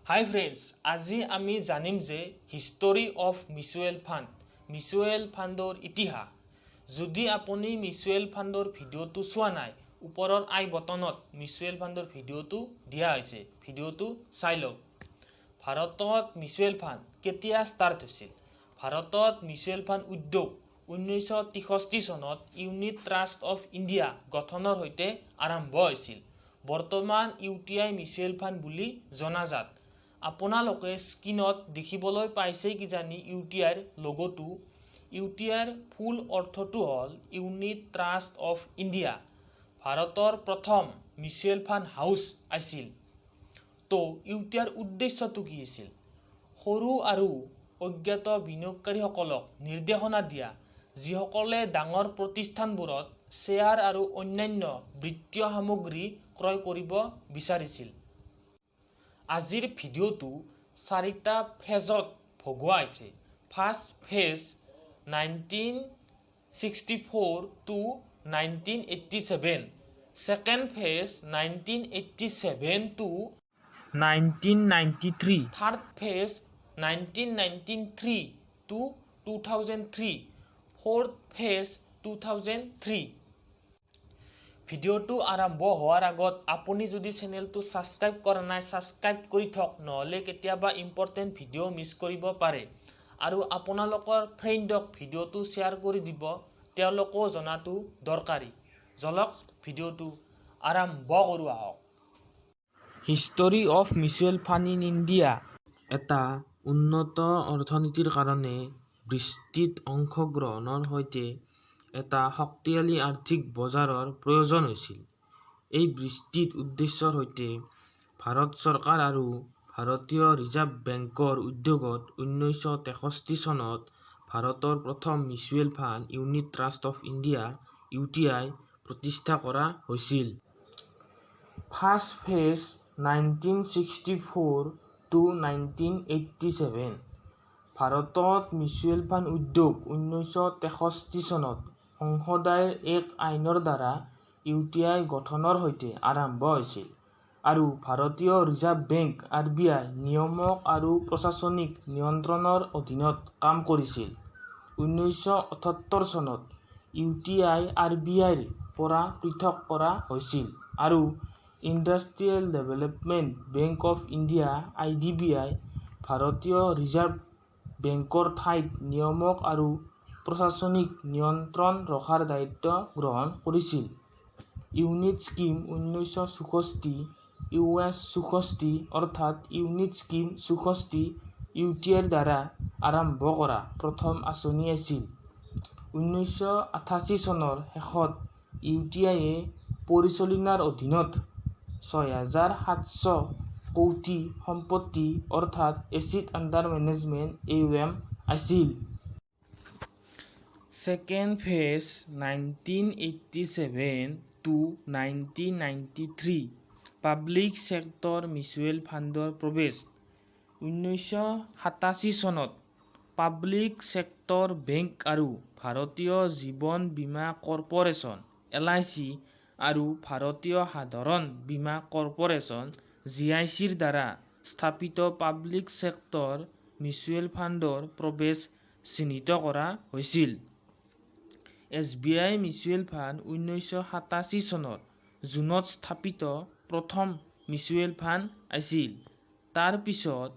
হাই friends, আজি আমি জানিম যে হিষ্টৰী অফ মিউচুৱেল ফাণ্ডৰ ইতিহাস। যদি আপুনি মিউচুৱেল ফাণ্ডৰ ভিডিঅ'টো চোৱা নাই, ওপৰৰ আই বটনত মিউচুৱেল ফাণ্ডৰ ভিডিঅ'টো দিয়া হৈছে, ভিডিঅ'টো চাই লওক। ভাৰতত মিউচুৱেল ফাণ্ড কেতিয়া ষ্টাৰ্ট হৈছিল? ভাৰতত মিউচুৱেল ফাণ্ড উদ্যোগ 1963 চনত ইউনিট ট্ৰাষ্ট অফ ইণ্ডিয়া গঠনৰ সৈতে আৰম্ভ হৈছিল। বৰ্তমান UTI মিউচুৱেল ফাণ্ড বুলি জনাজাত। আপোনালোকে স্ক্ৰীনত দেখিবলৈ পাইছে কিজানি UTIৰ লোগোটো। UTIৰ ফুল অৰ্থটো হ'ল ইউনিট ট্ৰাষ্ট অফ ইণ্ডিয়া। ভাৰতৰ প্ৰথম মিউচুৱেল ফাণ্ড হাউচ আছিল। তো UTIৰ উদ্দেশ্যটো কি আছিল? সৰু আৰু অজ্ঞাত বিনিয়োগকাৰীসকলক নিৰ্দেশনা দিয়া, যিসকলে ডাঙৰ প্ৰতিষ্ঠানবোৰত শ্বেয়াৰ আৰু অন্যান্য বিত্তীয় সামগ্ৰী ক্ৰয় কৰিব বিচাৰিছিল। আজিৰ ভিডিঅ'টো 4টা ফেজত ভগোৱা হৈছে। First phase 1964 to 1987, second phase 1987 to 1993, third phase 1993 to 2003, fourth phase 2003। ভিডিঅ'টো আৰম্ভ হোৱাৰ আগত আপুনি যদি চেনেলটো ছাবস্ক্ৰাইব কৰা নাই, ছাবস্ক্ৰাইব কৰি থওক, নহ'লে কেতিয়াবা ইম্পৰ্টেণ্ট ভিডিঅ' মিছ কৰিব পাৰে। আৰু আপোনালোকৰ ফ্ৰেণ্ডক ভিডিঅ'টো শ্বেয়াৰ কৰি দিব, তেওঁলোকেও জনাটো দৰকাৰী। জলক ভিডিঅ'টো আৰম্ভ কৰোঁ আহক। History of mutual fund in India. এটা উন্নত অৰ্থনীতিৰ কাৰণে বিস্তৃত অংশগ্ৰহণৰ সৈতে এটা শক্তিশালী আৰ্থিক বজাৰৰ প্ৰয়োজন হৈছিল। এই বিস্তৃত উদ্দেশ্যৰ সৈতে ভাৰত চৰকাৰ আৰু ভাৰতীয় ৰিজাৰ্ভ বেংকৰ উদ্যোগত 1963 চনত ভাৰতৰ প্ৰথম mutual fund unit trust of India UTI প্ৰতিষ্ঠা কৰা হৈছিল। First phase 1964 to 1987। ভাৰতত মিউচুৱেল ফাণ্ড উদ্যোগ 1963 চনত সংসদৰ এক আইনৰ দ্বাৰা UTI গঠনৰ সৈতে আৰম্ভ হৈছিল আৰু ভাৰতীয় ৰিজাৰ্ভ বেংক RBI নিয়ামক আৰু প্ৰশাসনিক নিয়ন্ত্ৰণৰ অধীনত কাম কৰিছিল। 1978 চনত UTI RBIৰ পৰা পৃথক কৰা হৈছিল আৰু industrial development bank of India IDBI ভাৰতীয় ৰিজাৰ্ভ বেংকৰ ঠাইত নিয়ামক আৰু প্ৰশাসনিক নিয়ন্ত্ৰণ ৰখাৰ দায়িত্ব গ্ৰহণ কৰিছিল। ইউনিট স্কিম 1964 US 64 অৰ্থাৎ ইউনিট স্কিম 64 UTIৰ দ্বাৰা আৰম্ভ কৰা প্ৰথম আঁচনি আছিল। 1988 চনৰ শেষত UTIয়ে পৰিচালনাৰ অধীনত 6,700 কোটি সম্পত্তি অৰ্থাৎ এছেট আণ্ডাৰ মেনেজমেণ্ট AUM আছিল। Second phase 1987 to 1993, public sector mutual ফাণ্ডৰ প্ৰৱেশ। 1987 চনত পাব্লিক ছেক্টৰ বেংক আৰু ভাৰতীয় জীৱন বীমা কৰ্পোৰেচন LIC আৰু ভাৰতীয় সাধাৰণ বীমা কৰ্পোৰেচন GICৰ দ্বাৰা স্থাপিত পাব্লিক ছেক্টৰ মিউচুৱেল ফাণ্ডৰ প্ৰৱেশ চিহ্নিত কৰা হৈছিল। SBI মিউচুৱেল ফাণ্ড 1987 চনৰ জুনত স্থাপিত প্ৰথম মিউচুৱেল ফাণ্ড আছিল। তাৰ পিছত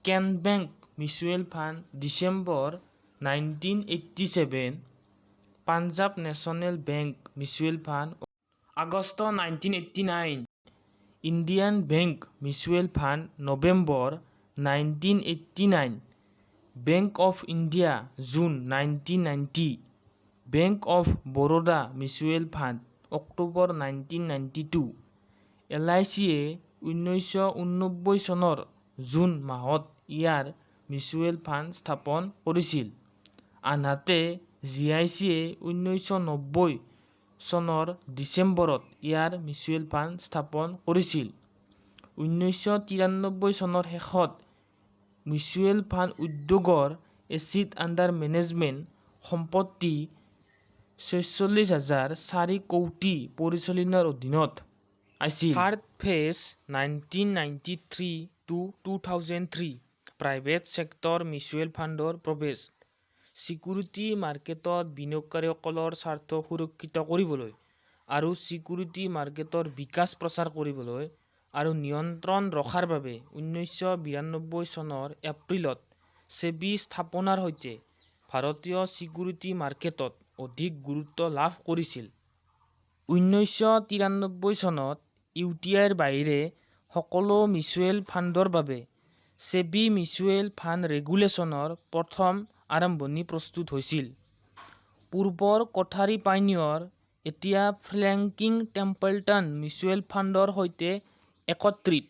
Canbank Mutual Fund December 1987, Punjab National Bank Mutual Fund August 1989, Indian Bank Mutual Fund November 1989, Bank of India June 1990, Bank of Baroda Mutual Fund October 1992। LICয়ে 1989 চনৰ জুন মাহত ইয়াৰ মিউচুৱেল ফাণ্ড স্থাপন কৰিছিল। আনহাতে GICয়ে 1990 চনৰ ডিচেম্বৰত ইয়াৰ মিউচুৱেল ফাণ্ড স্থাপন কৰিছিল। 1993 চনৰ শেষত মিউচুৱেল ফাণ্ড উদ্যোগৰ এছেট আণ্ডাৰ মেনেজমেণ্ট সম্পত্তি 46,400 কোটি পৰিচালনাৰ অধীনত আছিল। Third phase 1993 to 2003 private sector mutual ফাণ্ডৰ প্ৰৱেশ ছিকিউৰিটি মাৰ্কেটত বিনিয়োগকাৰীসকলৰ স্বাৰ্থ সুৰক্ষিত কৰিবলৈ আৰু ছিকিউৰিটি মাৰ্কেটৰ বিকাশ প্ৰচাৰ কৰিবলৈ আৰু নিয়ন্ত্ৰণ ৰখাৰ বাবে 1992 চনৰ এপ্ৰিলত ছেবি স্থাপনাৰ সৈতে ভাৰতীয় ছিকিউৰিটি মাৰ্কেটত অধিক গুৰুত্ব লাভ কৰিছিল। 1993 চনত UTIৰ বাহিৰে সকলো মিউচুৱেল ফাণ্ডৰ বাবে ছেবি মিউচুৱেল ফাণ্ড ৰেগুলেশ্যনৰ প্ৰথম আৰম্ভণি প্ৰস্তুত হৈছিল। পূৰ্বৰ কোঠাৰী পাইনিয়ৰ এতিয়া ফ্লেংকিং টেম্পলটন মিউচুৱেল ফাণ্ডৰ সৈতে একত্ৰিত।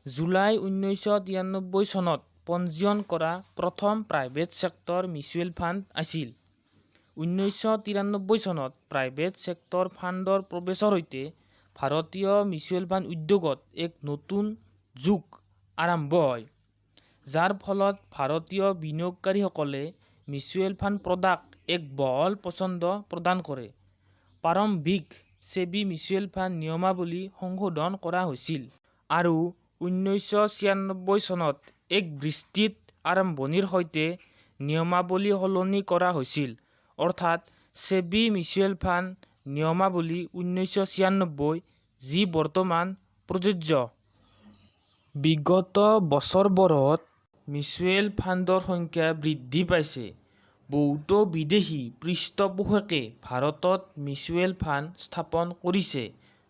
জুলাই 1993 চনত পঞ্জীয়ন কৰা প্ৰথম প্ৰাইভেট ছেক্টৰ মিউচুৱেল ফাণ্ড আছিল। 1993 চনত প্ৰাইভেট ছেক্টৰ ফাণ্ডৰ প্ৰৱেশৰ সৈতে ভাৰতীয় মিউচুৱেল ফাণ্ড উদ্যোগত এক নতুন যুগ আৰম্ভ হয়, যাৰ ফলত ভাৰতীয় বিনিয়োগকাৰীসকলে মিউচুৱেল ফাণ্ড প্ৰডাক্ট এক বহল পছন্দ প্ৰদান কৰে। প্ৰাৰম্ভিক ছেবি মিউচুৱেল ফাণ্ড নিয়মাৱলী সংশোধন কৰা হৈছিল আৰু 1996 চনত এক বিস্তৃত আৰম্ভণিৰ সৈতে নিয়মাৱলী সলনি কৰা হৈছিল, অৰ্থাৎ ছেবি মিউচুৱেল ফাণ্ড নিয়মাৱলী 1996, যি বৰ্তমান প্ৰযোজ্য। বিগত বছৰবোৰত মিউচুৱেল ফাণ্ডৰ সংখ্যা বৃদ্ধি পাইছে। বহুতো বিদেশী পৃষ্ঠপোষকে ভাৰতত মিউচুৱেল ফাণ্ড স্থাপন কৰিছে।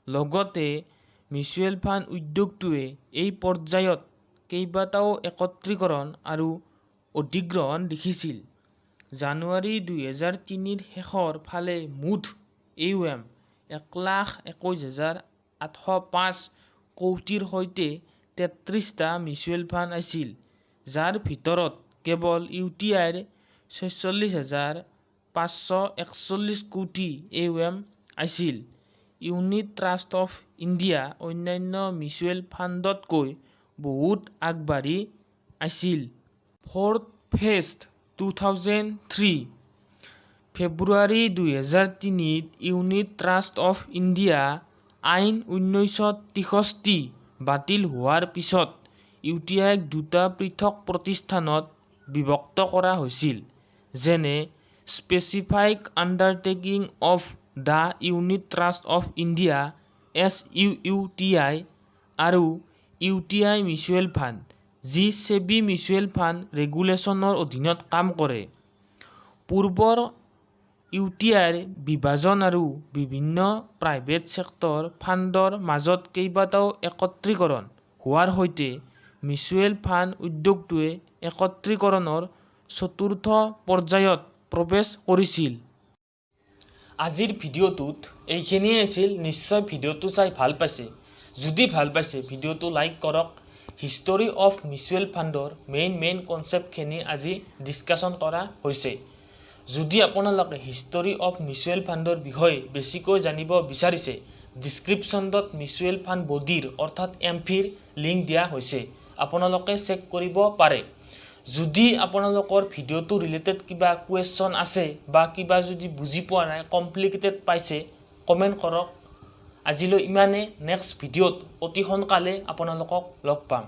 লগতে মিউচুৱেল ফাণ্ড উদ্যোগটোৱে এই পৰ্যায়ত কেইবাটাও একত্ৰীকৰণ আৰু অধিগ্ৰহণ দেখিছিল। জানুৱাৰী 2003 ৰ শেষৰ ফালে মুঠ AUM 1,21,805 কোটিৰ সৈতে 33টা মিউচুৱেল ফাণ্ড আছিল, যাৰ ভিতৰত কেৱল UTIৰ 46,541 কোটি AUM আছিল। ইউনিট ট্ৰাষ্ট অফ ইণ্ডিয়া অন্যান্য মিউচুৱেল ফাণ্ডতকৈ বহুত আগবাঢ়ি আছিল। Fourth phase 2003 February 2003 to unit trust of India আইন 1963 বাতিল হোৱাৰ পিছত UTIক দুটা পৃথক প্ৰতিষ্ঠানত বিভক্ত কৰা হৈছিল, যেনে specified undertaking of the unit trust of India SUUTI আৰু UTI মিউচুৱেল ফাণ্ড, যি ছেবি মিউচুৱেল ফাণ্ড ৰেগুলেশ্যনৰ অধীনত কাম কৰে। পূৰ্বৰ UTIৰ বিভাজন আৰু বিভিন্ন প্ৰাইভেট ছেক্টৰ ফাণ্ডৰ মাজত কেইবাটাও একত্ৰীকৰণ হোৱাৰ সৈতে মিউচুৱেল ফাণ্ড উদ্যোগটোৱে একত্ৰীকৰণৰ চতুৰ্থ পৰ্যায়ত প্ৰৱেশ কৰিছিল। আজিৰ ভিডিঅ'টোত এইখিনিয়ে আছিল। নিশ্চয় ভিডিঅ'টো চাই ভাল পাইছে। যদি ভাল পাইছে ভিডিঅ'টো লাইক কৰক। হিষ্টৰী অফ মিউচুৱেল ফাণ্ডৰ মেইন কনচেপ্টখিনি আজি ডিছকাশ্যন কৰা হৈছে। যদি আপোনালোকে হিষ্টৰী অফ মিউচুৱেল ফাণ্ডৰ বিষয়ে বেছিকৈ জানিব বিচাৰিছে, ডিছক্ৰিপশ্যনত মিউচুৱেল ফাণ্ড বডিৰ অৰ্থাৎ MFIৰ লিংক দিয়া হৈছে, আপোনালোকে চেক কৰিব পাৰে। যদি আপোনালোকৰ ভিডিঅ'টো ৰিলেটেড কিবা কুৱেশ্যন আছে বা কিবা যদি বুজি পোৱা নাই, কমপ্লিকেটেড পাইছে, কমেণ্ট কৰক। আজিলৈ ইমানে। নেক্সট ভিডিঅ'ত অতি সোনকালে আপোনালোকক লগ পাম।